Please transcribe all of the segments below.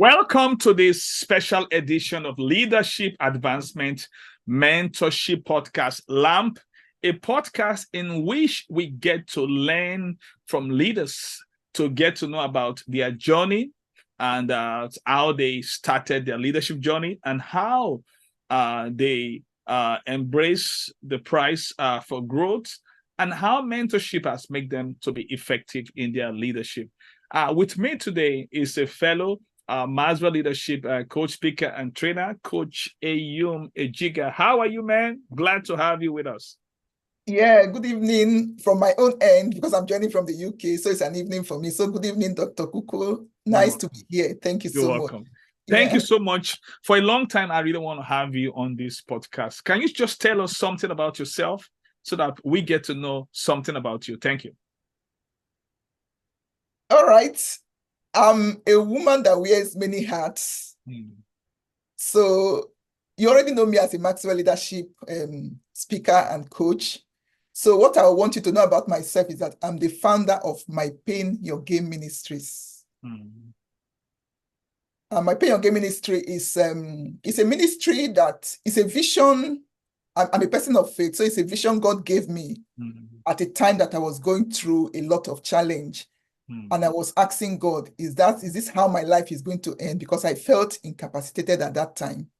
Welcome to this special edition of Leadership Advancement Mentorship Podcast, LAMP, a podcast in which we get to learn from leaders, to get to know about their journey and how they started their leadership journey and how they embrace the price for growth and how mentorship has made them to be effective in their leadership. With me today is a fellow Maxwell Leadership Coach, Speaker, and Trainer, Coach Eyum Ejiga. How are you, man? Glad to have you with us. Yeah, good evening from my own end because I'm joining from the UK, so it's an evening for me. So good evening, Dr. Koku. Nice to be here. Thank you so much. Thank you so much. For a long time, I really want to have you on this podcast. Can you just tell us something about yourself so that we get to know something about you? Thank you. All right. I'm a woman that wears many hats. So you already know me as a Maxwell Leadership Speaker and Coach. So what I want you to know about myself is that I'm the founder of My Pain Your Game Ministries. My Pain Your Game Ministry is a ministry that is a vision. I'm a person of faith, so it's a vision God gave me at a time that I was going through a lot of challenge. And I was asking God, is this how my life is going to end? Because I felt incapacitated at that time.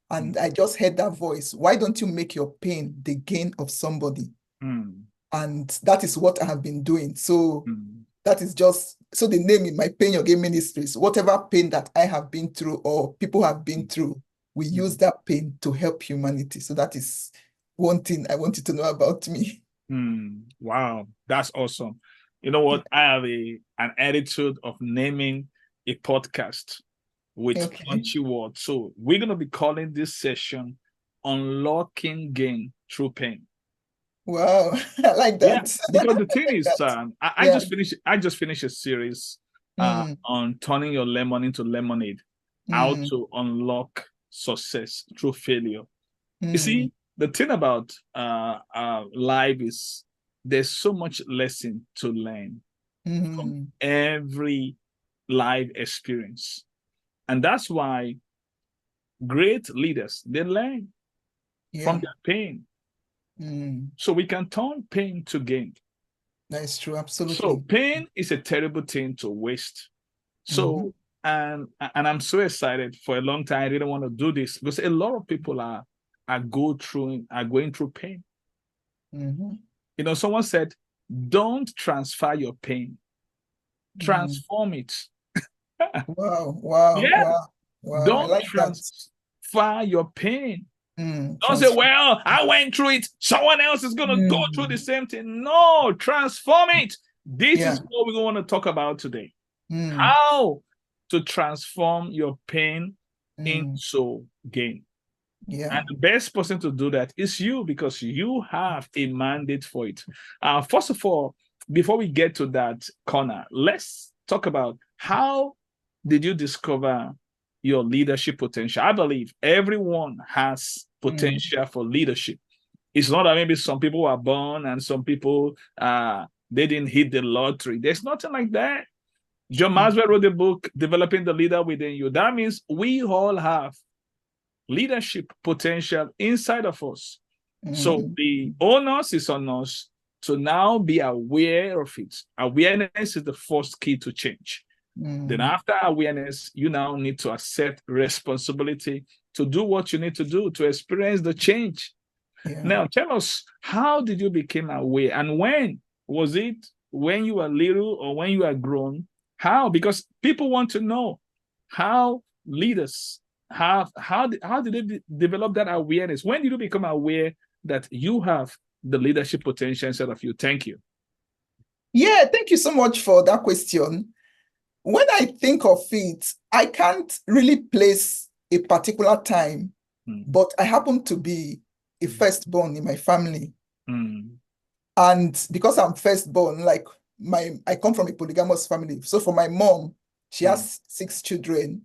And I just heard that voice. Why don't you make your pain the gain of somebody? And that is what I have been doing. So that is just, so the name in My Pain Your Game Ministries, whatever pain that I have been through or people have been through, we use that pain to help humanity. So that is one thing I want you to know about me. Wow, that's awesome. You know what? I have an attitude of naming a podcast with punchy words. So we're going to be calling this session Unlocking Gain Through Pain. Wow, I like that. Yeah, because the thing is, I just finished a series on turning your lemon into lemonade, how to unlock success through failure. You see, the thing about life is there's so much lesson to learn from every life experience. And that's why great leaders, they learn from their pain. So we can turn pain to gain. That's true, absolutely. So pain is a terrible thing to waste. So, and I'm so excited. For a long time, I didn't want to do this because a lot of people are going through pain. You know, someone said, don't transfer your pain, transform it. Wow. Don't transfer your pain. Don't say, well, I went through it. Someone else is going to go through the same thing. No, transform it. This is what we want to talk about today. How to transform your pain into gain. And the best person to do that is you, because you have a mandate for it. First of all, before we get to that corner, let's talk about how did you discover your leadership potential? I believe everyone has potential for leadership. It's not that maybe some people are born and some people they didn't hit the lottery. There's nothing like that. John Maxwell wrote the book, Developing the Leader Within You. That means we all have leadership potential inside of us. So the onus is on us to now be aware of it. Awareness is the first key to change. Then after awareness, you now need to accept responsibility to do what you need to do to experience the change. Now, tell us, how did you become aware? And when? Was it when you were little or when you were grown? How? Because people want to know how leaders how did they develop that awareness? When did you become aware that you have the leadership potential inside of you? Thank you. Yeah, thank you so much for that question. When I think of it, I can't really place a particular time, but I happen to be a firstborn in my family. And because I'm firstborn, like I come from a polygamous family. So for my mom, she has 6 children.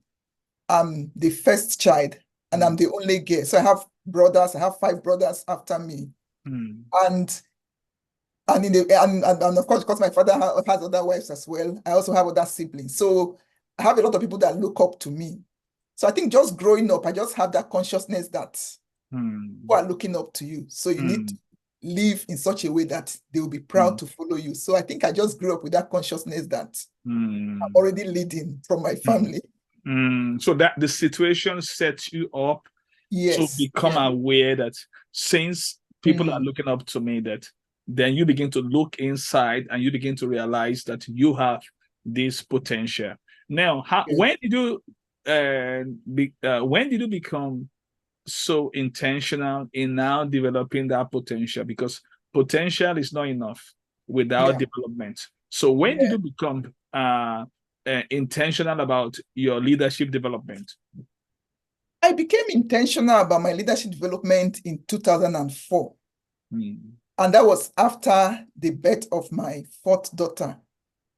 I'm the first child and I'm the only girl. So I have brothers. I have 5 brothers after me. And of course, because my father has other wives as well, I also have other siblings. So I have a lot of people that look up to me. So I think just growing up, I just have that consciousness that people are looking up to you. So you need to live in such a way that they will be proud to follow you. So I think I just grew up with that consciousness that I'm already leading from my family. So that the situation sets you up to become aware that since people are looking up to me, that then you begin to look inside and you begin to realize that you have this potential. Now, when did you become so intentional in now developing that potential? Because potential is not enough without development. So when did you become intentional about your leadership development? I became intentional about my leadership development in 2004. And that was after the birth of my fourth daughter,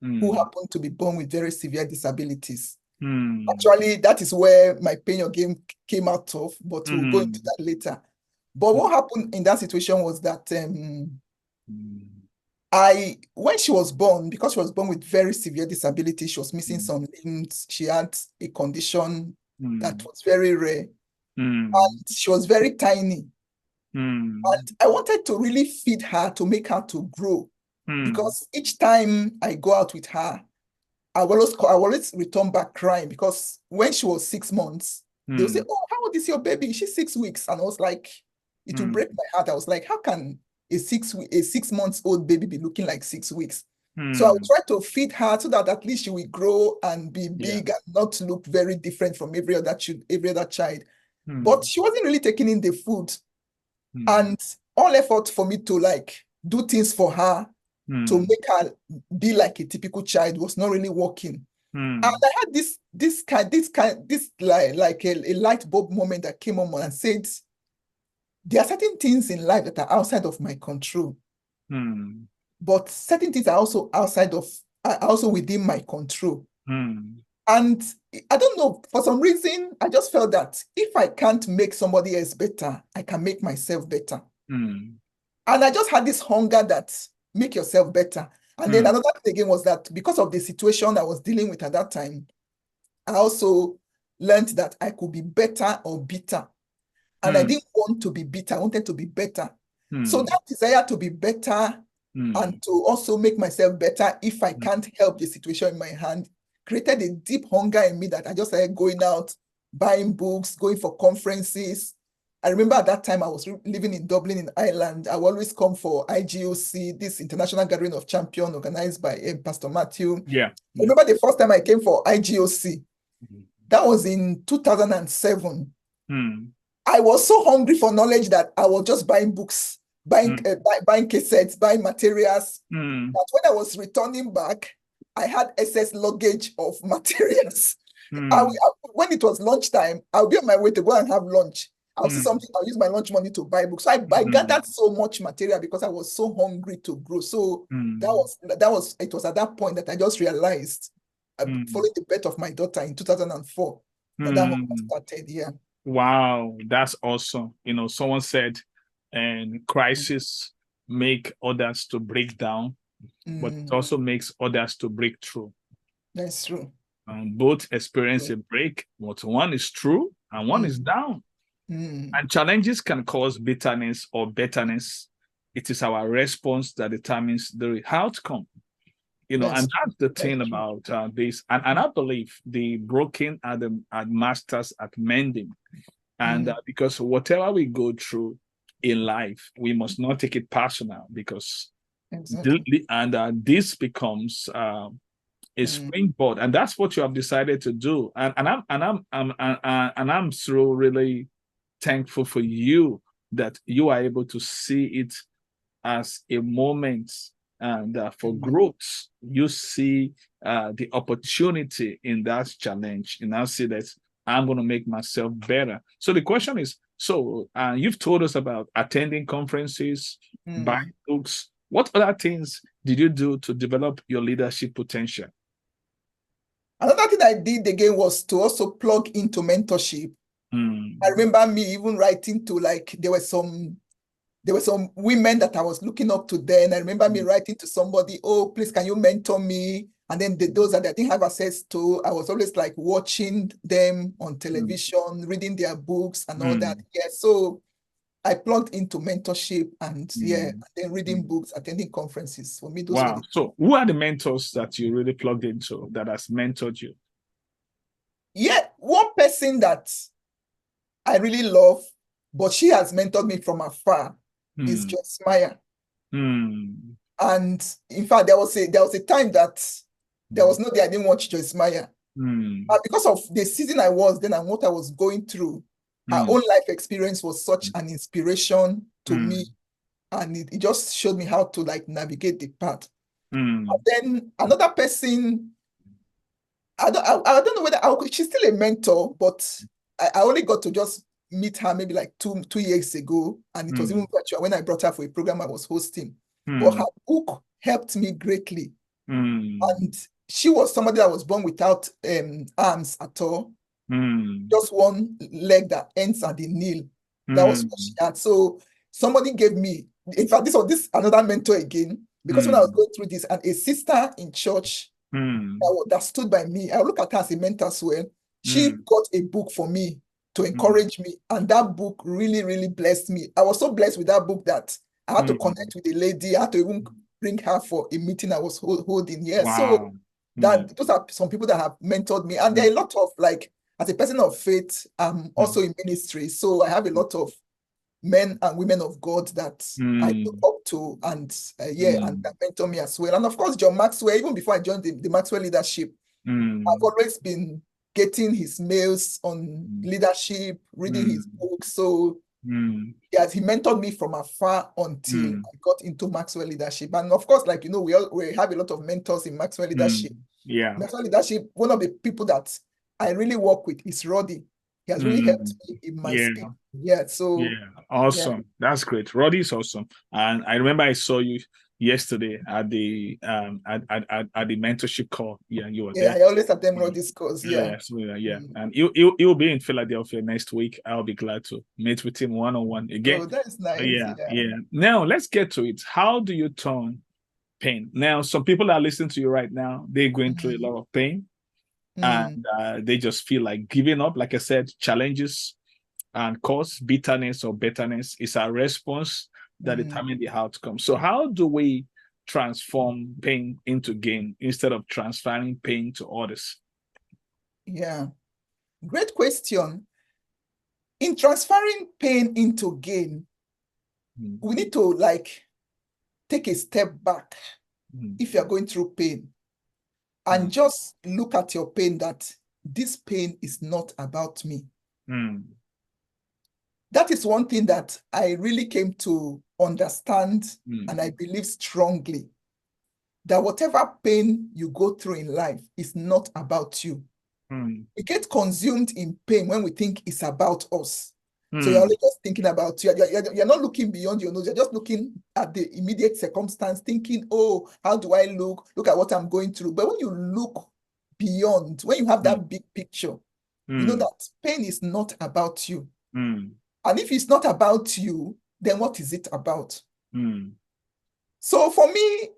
who happened to be born with very severe disabilities. Actually, that is where my pain your game came out of, but we'll go into that later. But what happened in that situation was that when she was born, because she was born with very severe disability, she was missing some limbs. She had a condition that was very rare, and she was very tiny. And I wanted to really feed her to make her to grow, because each time I go out with her, I always return back crying, because when she was 6 months, they'll say, "Oh, how old is your baby?" "She's 6 weeks." And I was like, it will break my heart. I was like, how can a 6 months old baby be looking like 6 weeks? So I would try to feed her so that at least she will grow and be big and not look very different from every other child. But she wasn't really taking in the food. And all effort for me to like do things for her to make her be like a typical child was not really working. And I had this like a light bulb moment that came on and said, there are certain things in life that are outside of my control, but certain things are also also within my control. And I don't know, for some reason, I just felt that if I can't make somebody else better, I can make myself better. And I just had this hunger that make yourself better. And then another thing again was that because of the situation I was dealing with at that time, I also learned that I could be better or bitter. And I didn't want to be bitter, I wanted to be better. So that desire to be better and to also make myself better if I can't help the situation in my hand created a deep hunger in me that I just started going out, buying books, going for conferences. I remember at that time I was living in Dublin in Ireland. I would always come for IGOC, this international gathering of champions organized by Pastor Matthew. I remember the first time I came for IGOC. That was in 2007. I was so hungry for knowledge that I was just buying books, buying cassettes, buying materials. But when I was returning back, I had excess luggage of materials. When it was lunchtime, I'll be on my way to go and have lunch. I'll see something, I'll use my lunch money to buy books. So I gathered so much material because I was so hungry to grow. So it was at that point that I just realized, following the birth of my daughter in 2004, that started. Wow, that's awesome. You know, someone said, and crisis make others to break down, but it also makes others to break through. That's true. Both experience a break, but one is true and one is down. And challenges can cause bitterness or betterness. It is our response that determines the outcome. You know, and that's the thing about this. And I believe the broken are masters at mending. And because whatever we go through in life, we must not take it personal, because this becomes a springboard, and that's what you have decided to do. And I'm so really thankful for you that you are able to see it as a moment. And for growth, you see the opportunity in that challenge, and I see that I'm going to make myself better. So the question is, you've told us about attending conferences, buying books. What other things did you do to develop your leadership potential? Another thing I did again was to also plug into mentorship. I remember me even writing to, like, there were some women that I was looking up to then. I remember me writing to somebody, "Oh, please, can you mentor me? And then those that I didn't have access to, I was always like watching them on television, reading their books and all that. Yeah, so I plugged into mentorship and and then reading books, attending conferences. For me, those were So who are the mentors that you really plugged into that has mentored you? Yeah, one person that I really love, but she has mentored me from afar, is 𝗧𝗪. And in fact, there was a time that there was no day I didn't watch 𝗧𝗪. Because of the season I was then and what I was going through, her own life experience was such an inspiration to me. And it just showed me how to like navigate the path. And then another person, I don't know whether she's still a mentor, but I only got to just meet her maybe like two years ago. And it was even virtual when I brought her for a program I was hosting. But her book helped me greatly. And she was somebody that was born without arms at all. Just one leg that ends at the knee. That was what she had. So somebody gave me, in fact, this another mentor again, because when I was going through this, and a sister in church that stood by me, I look at her as a mentor as well. She got a book for me to encourage me, and that book really, really blessed me. I was so blessed with that book that I had to connect with a lady. I had to even bring her for a meeting I was holding. Yeah, so those are some people that have mentored me, and there are a lot of, like, as a person of faith, I'm also in ministry, so I have a lot of men and women of God that I look up to, and and that mentor me as well. And of course, John Maxwell, even before I joined the Maxwell Leadership, I've always been getting his mails on leadership, reading his books. So yes, he mentored me from afar until I got into Maxwell Leadership. And of course, like, you know, we have a lot of mentors in Maxwell Leadership. Maxwell Leadership, one of the people that I really work with is 𝗪𝗲. He has really helped me in my speaking. Awesome. That's great. 𝗪𝗲 is awesome. And I remember I saw you yesterday at the mentorship call. You were there. I always attend 𝗪𝗲's calls. And he'll be in Philadelphia next week. I'll be glad to meet with him one-on-one again. Oh, that's nice. Now let's get to it. How do you turn pain? Now, some people are listening to you right now. They're going through a lot of pain. And they just feel like giving up. Like I said, challenges and cause bitterness or betterness is our response that determine the outcome. So how do we transform pain into gain instead of transferring pain to others? Yeah, great question. In transferring pain into gain, we need to like take a step back if you're going through pain. And just look at your pain, that this pain is not about me. That is one thing that I really came to understand, and I believe strongly, that whatever pain you go through in life is not about you. We get consumed in pain when we think it's about us. So you're only just thinking about you. You're not looking beyond your nose. You're just looking at the immediate circumstance, thinking, oh, how do I look? Look at what I'm going through. But when you look beyond, when you have that big picture, you know that pain is not about you. And if it's not about you, then what is it about? So for me,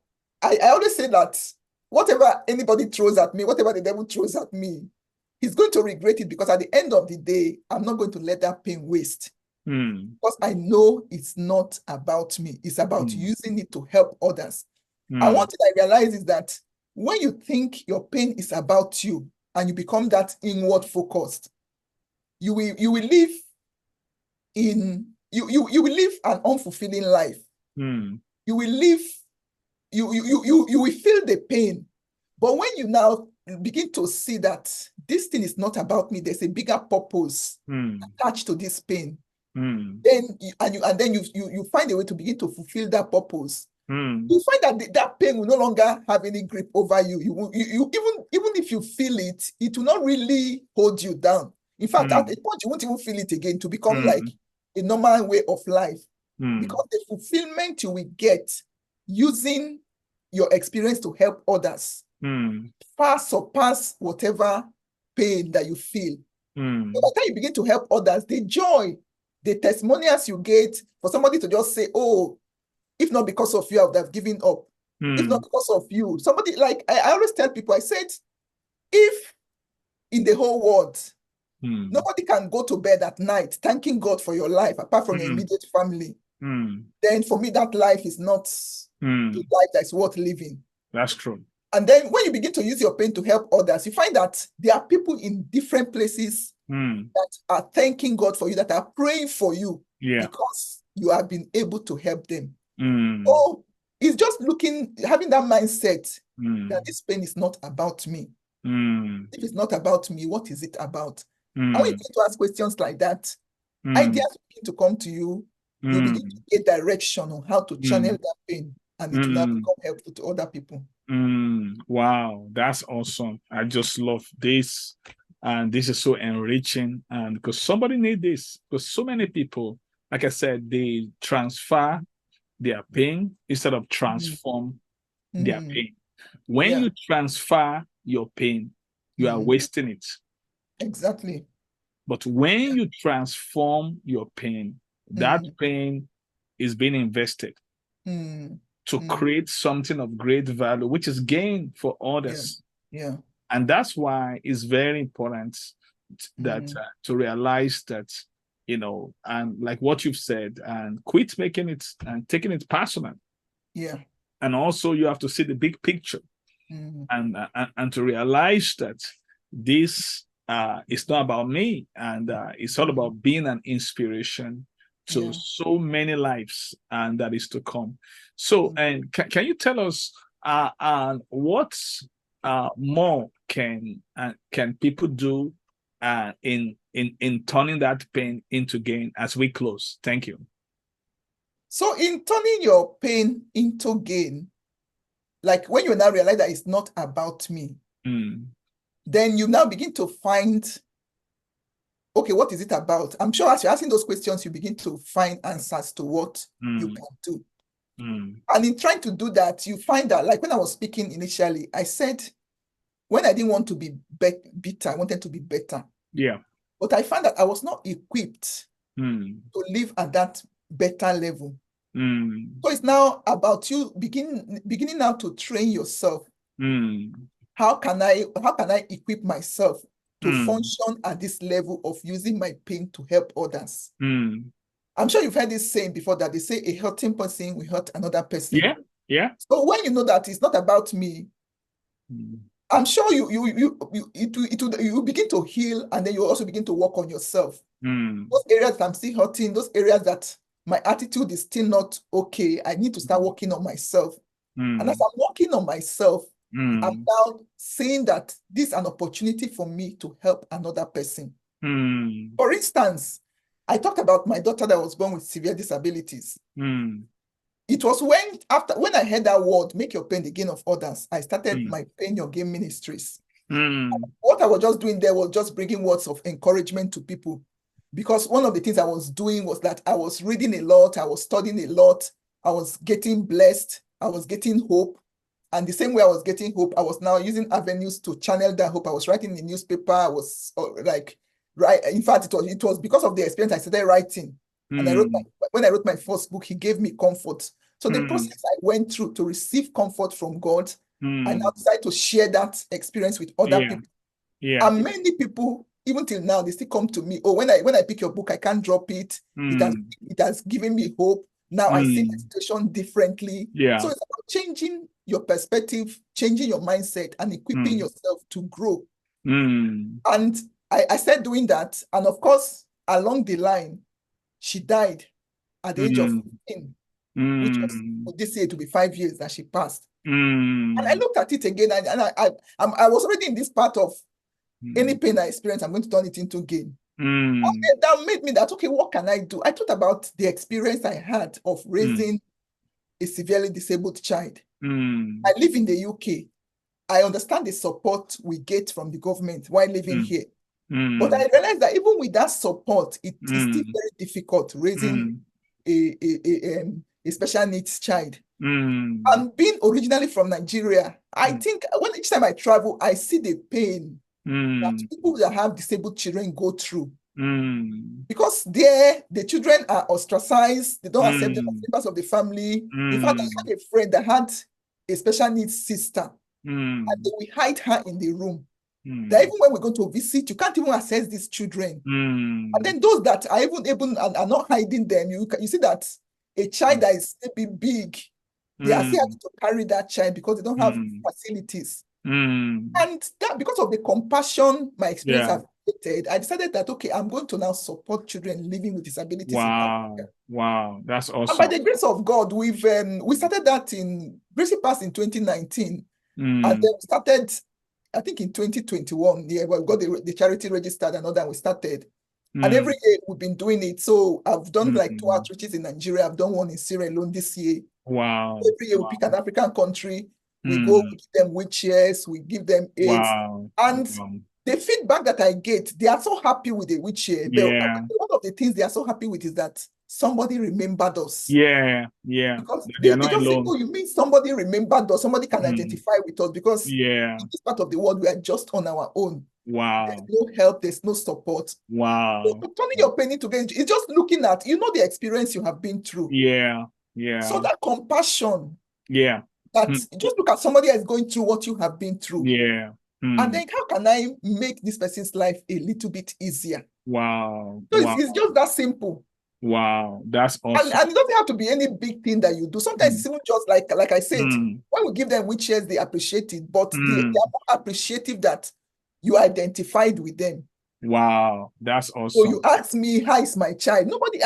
I always say that whatever anybody throws at me, whatever the devil throws at me, he's going to regret it, because at the end of the day, I'm not going to let that pain waste. Because I know it's not about me. It's about using it to help others. And one thing I realize is that when you think your pain is about you and you become that inward focused, you will live an unfulfilling life. You will live, you will feel the pain. But when you now begin to see that this thing is not about me, there's a bigger purpose attached to this pain, then you find a way to begin to fulfill that purpose. You find that that pain will no longer have any grip over you. You even if you feel it, it will not really hold you down. In fact, at a point you won't even feel it again, to become like a normal way of life, because the fulfillment you will get using your experience to help others far surpass whatever pain that you feel. So by the time you begin to help others, the joy, the testimonials you get, for somebody to just say, oh, if not because of you, I would have given up. if not because of you. Somebody, like, I always tell people, I said, if in the whole world, nobody can go to bed at night thanking God for your life, apart from your immediate family, then for me, that life is not the life that's worth living. That's true. And then when you begin to use your pain to help others, you find that there are people in different places that are thanking God for you, that are praying for you because you have been able to help them. Oh, it's just having that mindset that this pain is not about me. If it's not about me, what is it about? And when you begin to ask questions like that, ideas begin to come to you. You begin to get direction on how to channel that pain, and it will now become helpful to other people. Wow, that's awesome. I just love this. And this is so enriching. And because somebody needs this, because so many people, like I said, they transfer their pain instead of transform their pain. When you transfer your pain, you are wasting it. Exactly. But when you transform your pain, that pain is being invested to create something of great value, which is gain for others. Yeah. And that's why it's very important that to realize that, you know, and like what you've said, and quit making it and taking it personal. Yeah. And also you have to see the big picture and to realize that this is not about me, and it's all about being an inspiration to so many lives, and that is to come. So, and can you tell us what more can people do in turning that pain into gain as we close? Thank you. So in turning your pain into gain, like when you now realize that it's not about me, then you now begin to find, okay, what is it about? I'm sure as you're asking those questions, you begin to find answers to what you can do. And in trying to do that, you find that, like when I was speaking initially, I said, when I didn't want to be bitter, I wanted to be better. Yeah. But I found that I was not equipped to live at that better level. So it's now about you beginning now to train yourself. How can I equip myself to function at this level of using my pain to help others? I'm sure you've heard this saying before, that they say a hurting person will hurt another person. Yeah. So when you know that it's not about me, I'm sure you begin to heal, and then you also begin to work on yourself. Those areas that I'm still hurting, those areas that my attitude is still not okay, I need to start working on myself. And as I'm working on myself, I'm now seeing that this is an opportunity for me to help another person. For instance, I talked about my daughter that was born with severe disabilities. It was when I heard that word, make your pain the gain of others, I started my Pain Your Gain Ministries. What I was just doing there was just bringing words of encouragement to people. Because one of the things I was doing was that I was reading a lot, I was studying a lot, I was getting blessed, I was getting hope. And the same way I was getting hope, I was now using avenues to channel that hope. I was writing in the newspaper, I was in fact, it was because of the experience I started writing. And when I wrote my first book, He Gave Me Comfort. So the process I went through to receive comfort from God, I now decided to share that experience with other people. And many people, even till now, they still come to me. Oh, when I pick your book, I can't drop it. It has given me hope. Now I see the situation differently. So it's about changing your perspective, changing your mindset, and equipping yourself to grow. And I started doing that. And of course, along the line, she died at the age of 15, which was this year to be 5 years that she passed. And I looked at it again, and I was already in this part of any pain I experience, I'm going to turn it into gain. And that made me that, okay, what can I do? I thought about the experience I had of raising a severely disabled child. I live in the UK. I understand the support we get from the government while living here. But I realized that even with that support, it is still very difficult raising a special needs child. And being originally from Nigeria, I think each time I travel, I see the pain that people that have disabled children go through. Because there, the children are ostracized, they don't accept them as members of the family. In fact, I had a friend that had a special needs sister, and then we hide her in the room. That even when we're going to visit, you can't even access these children. And then those that are even able and are not hiding them, you see that a child that is maybe big, they are still having to carry that child because they don't have facilities. And that, because of the compassion my experience has created, I decided that, okay, I'm going to now support children living with disabilities. Wow, that's awesome. And by the grace of God, we started that in Gracie Pass in 2019, and then we started, I think, in 2021. Yeah, we got the charity registered and all that. We started, and every year we've been doing it. So I've done like 2 outreaches in Nigeria. I've done one in Sierra Leone this year. Wow! Every year we pick an African country. We go, we give them wheelchairs, we give them aids, and the feedback that I get, they are so happy with the wheelchair. But one of the things they are so happy with is that somebody remembered us. Because they just say, oh, you mean somebody remembered us, somebody can identify with us, because in this part of the world, we are just on our own. There's no help, there's no support. So turning your pain into gain, it's just looking at, the experience you have been through. So that compassion. That just look at somebody else going through what you have been through. And then how can I make this person's life a little bit easier? So it's just that simple. Wow, that's awesome. And it doesn't have to be any big thing that you do. Sometimes it's even just like I said, when we give them wheelchairs, they appreciate it, but they are more appreciative that you identified with them. Wow, that's awesome. So you ask me, how is my child? Nobody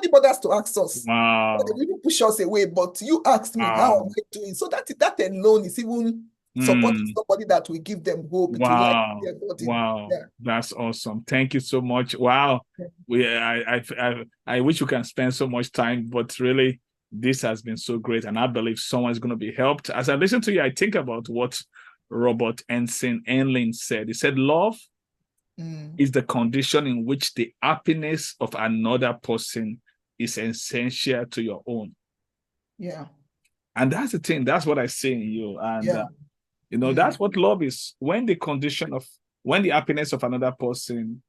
bothers to ask us. They even push us away, but you asked me, how am I doing? So that alone is even supporting somebody that will give them hope to like their body. That's awesome. Thank you so much. Wow. I wish we can spend so much time, but really this has been so great, and I believe someone is going to be helped. As I listen to you, I think about what Robert Ensign said. He said, love is the condition in which the happiness of another person is essential to your own. And that's the thing. That's what I see in you. And that's what love is. When the happiness of another person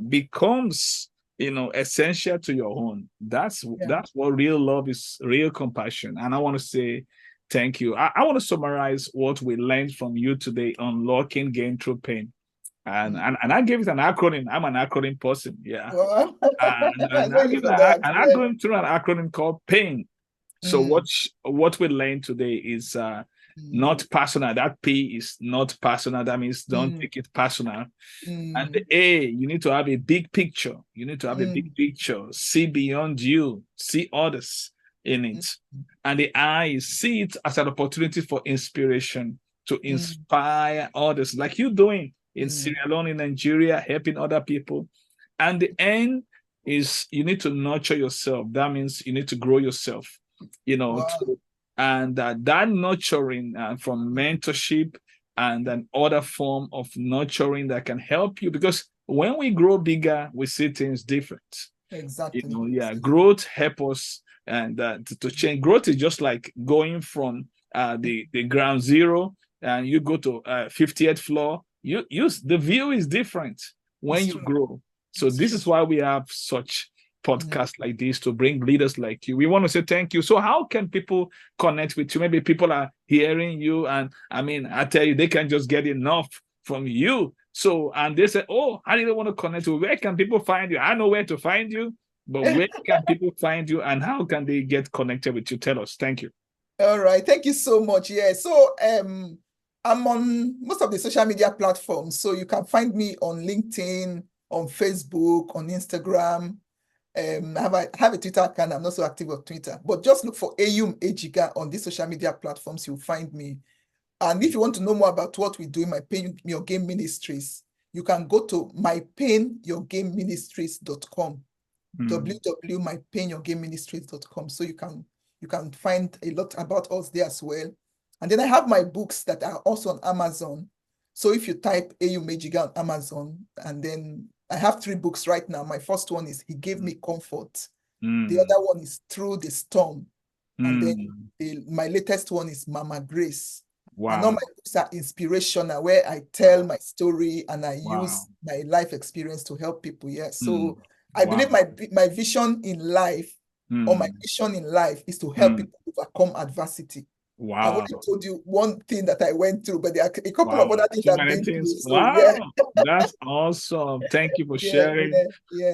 becomes, essential to your own. That's what real love is, real compassion. And I want to say thank you. I want to summarize what we learned from you today on unlocking gain through pain. And I gave it an acronym. I'm an acronym person. And I'm going through an acronym called PAIN. So what we learned today is not personal. That P is not personal. That means don't take it personal. And the A, you need to have a big picture. You need to have a big picture. See beyond you. See others in it. And the I is see it as an opportunity for inspiration, to inspire others, like you're doing in Sierra Leone, in Nigeria, helping other people. And the N is you need to nurture yourself. That means you need to grow yourself, and that nurturing from mentorship and an other form of nurturing that can help you, because when we grow bigger, we see things different. Exactly. Growth helps us and to change. Growth is just like going from the ground zero and you go to 50th floor. The view is different when you grow. So this is why we have such podcasts like this, to bring leaders like you. We want to say thank you. So how can people connect with you? Maybe people are hearing you, and I tell you, they can just get enough from you. So, and they say, oh, I didn't want to connect with you. Where can people find you? I know where to find you, but where can people find you, and how can they get connected with you? Tell us. Thank you. All right. Thank you so much. So I'm on most of the social media platforms. So you can find me on LinkedIn, on Facebook, on Instagram. I have a Twitter account. I'm not so active on Twitter, but just look for Eyum Ejiga on these social media platforms. You'll find me. And if you want to know more about what we do in My Pain Your Gain Ministries, you can go to mypainyourgainministries.com, www.mypainyourgainministries.com. So you can find a lot about us there as well. And then I have my books that are also on Amazon. So if you type Eyum Ejiga on Amazon, and then I have 3 books right now. My first one is He Gave Me Comfort. The other one is Through the Storm. And then my latest one is Mama Grace. Wow. And all my books are inspirational, where I tell my story and I use my life experience to help people. So I believe my vision in life, or my mission in life, is to help people overcome adversity. Wow. I've only told you one thing that I went through, but there are a couple of other things I've been through. So, wow, that's awesome. Thank you for sharing.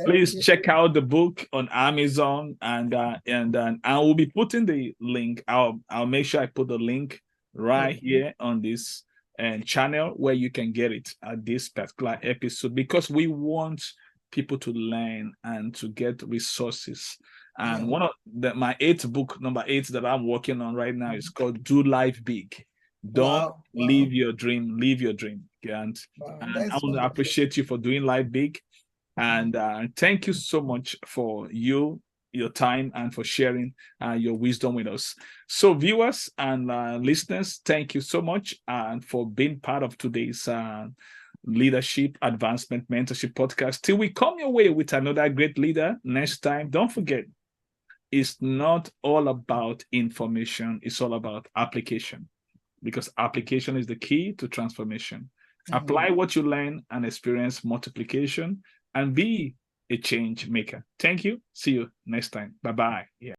Please check out the book on Amazon, and I will be putting the link. I'll make sure I put the link right here on this channel where you can get it at this particular episode, because we want people to learn and to get resources. And one of my 8th book, number 8, that I'm working on right now is called Do Life Big. Don't leave your dream, live your dream. And I want to appreciate you for doing life big. And thank you so much for your time and for sharing your wisdom with us. So viewers and listeners, thank you so much and for being part of today's Leadership Advancement Mentorship Podcast. Till we come your way with another great leader next time, don't forget, it's not all about information, it's all about application, because application is the key to transformation. Apply what you learn and experience multiplication and be a change maker. Thank you. See you next time. Bye-bye. Yeah.